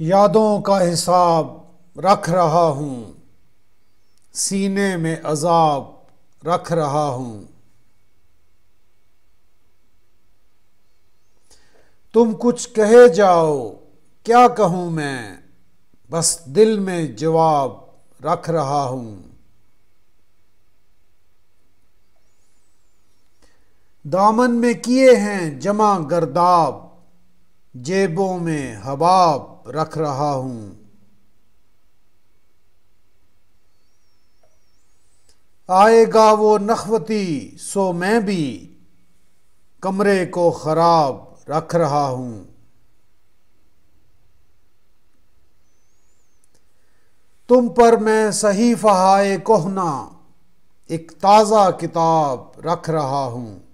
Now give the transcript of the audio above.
यादों का हिसाब रख रहा हूँ, सीने में अज़ाब रख रहा हूँ। तुम कुछ कहे जाओ, क्या कहूँ मैं, बस दिल में जवाब रख रहा हूँ। दामन में किए हैं जमा गर्दाब, जेबों में हबाब रख रहा हूँ। आएगा वो नखवती सो मैं भी, कमरे को खराब रख रहा हूँ। तुम पर मैं सहीफ़ा-ए-कोहना एक ताज़ा किताब रख रहा हूँ।